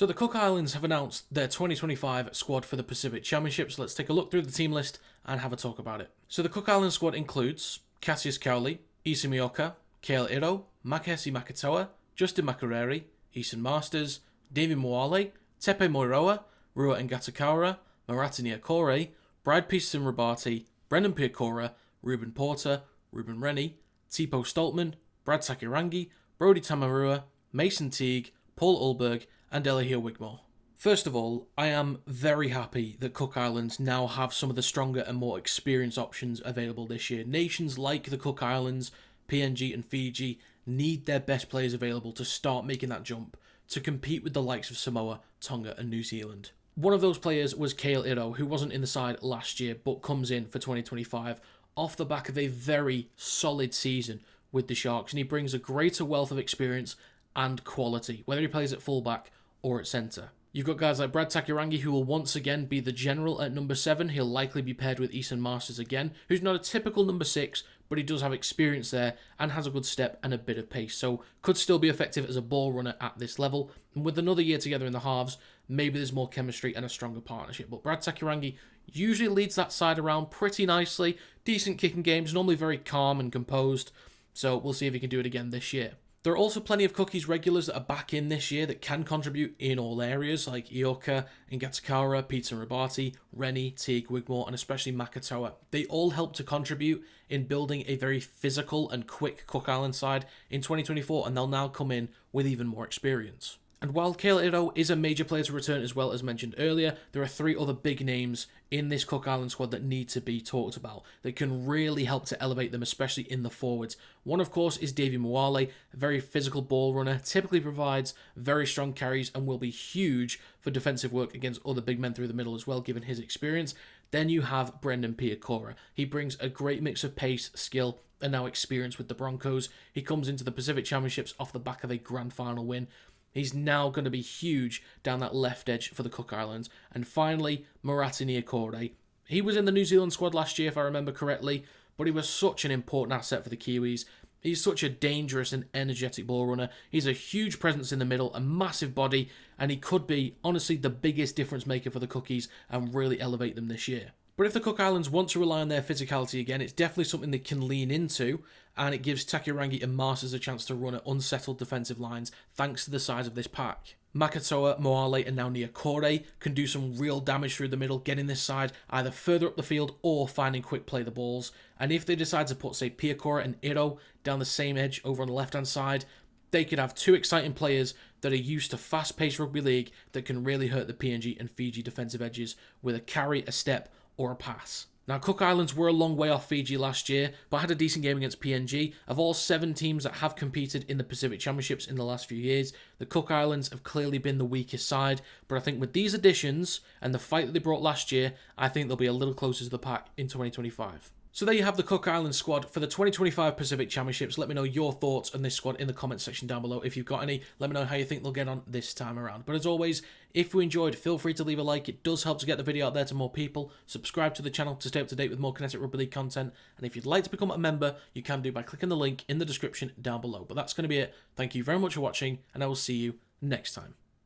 So the Cook Islands have announced their 2025 squad for the Pacific Championships. Let's take a look through the team list and have a talk about it. So the Cook Islands squad includes Cassius Cowley, Isa Mioka, Kale Iro, Makahesi Makatoa, Justin Makareri, Eason Masters, David Moale, Tepe Moiroa, Rua Ngatakara, Maratini Akore, Brad Peterson Rabati, Brendan Piakora, Ruben Porter, Ruben Rennie, Tipo Stoltman, Brad Sakirangi, Brody Tamarua, Mason Teague, Paul Ulberg, and Elihio Wigmore. First of all, I am very happy that Cook Islands now have some of the stronger and more experienced options available this year. Nations like the Cook Islands, PNG and Fiji need their best players available to start making that jump to compete with the likes of Samoa, Tonga and New Zealand. One of those players was Kale Iro, who wasn't in the side last year but comes in for 2025 off the back of a very solid season with the Sharks, and he brings a greater wealth of experience and quality, whether he plays at fullback or at centre. You've got guys like Brad Takirangi, who will once again be the general at number 7. He'll likely be paired with Eason Masters again, who's not a typical number 6, but he does have experience there and has a good step and a bit of pace, so could still be effective as a ball runner at this level. And with another year together in the halves, maybe there's more chemistry and a stronger partnership. But Brad Takirangi usually leads that side around pretty nicely. Decent kicking games, normally very calm and composed, so we'll see if he can do it again this year. There are also plenty of Cookies regulars that are back in this year that can contribute in all areas, like Ioka, Ngatakara, Peter Rabati, Rennie, Teague, Wigmore, and especially Makatoa. They all help to contribute in building a very physical and quick Cook Island side in 2024, and they'll now come in with even more experience. And while Kale Iro is a major player to return as well as mentioned earlier, there are 3 other big names in this Cook Island squad that need to be talked about, that can really help to elevate them, especially in the forwards. One, of course, is Davy Moale, a very physical ball runner, typically provides very strong carries and will be huge for defensive work against other big men through the middle as well, given his experience. Then you have Brendan Piakora. He brings a great mix of pace, skill, and now experience with the Broncos. He comes into the Pacific Championships off the back of a grand final win. He's now going to be huge down that left edge for the Cook Islands. And finally, Maratini Akore. He was in the New Zealand squad last year, if I remember correctly, but he was such an important asset for the Kiwis. He's such a dangerous and energetic ball runner. He's a huge presence in the middle, a massive body, and he could be, honestly, the biggest difference maker for the Cookies and really elevate them this year. But if the Cook Islands want to rely on their physicality again, it's definitely something they can lean into, and it gives Takirangi and Masters a chance to run at unsettled defensive lines thanks to the size of this pack. Makatoa, Moale and now Niakore can do some real damage through the middle, getting this side either further up the field or finding quick play the balls. And if they decide to put, say, Piakora and Iro down the same edge over on the left-hand side, they could have 2 exciting players that are used to fast-paced rugby league that can really hurt the PNG and Fiji defensive edges with a carry, a step, or a pass. Now, Cook Islands were a long way off Fiji last year, but had a decent game against PNG. Of all 7 teams that have competed in the Pacific Championships in the last few years, the Cook Islands have clearly been the weakest side, but I think with these additions and the fight that they brought last year, I think they'll be a little closer to the pack in 2025. So there you have the Cook Islands squad for the 2025 Pacific Championships. Let me know your thoughts on this squad in the comments section down below. If you've got any, let me know how you think they'll get on this time around. But as always, if you enjoyed, feel free to leave a like. It does help to get the video out there to more people. Subscribe to the channel to stay up to date with more Kinetic Rugby League content. And if you'd like to become a member, you can do by clicking the link in the description down below. But that's going to be it. Thank you very much for watching, and I will see you next time.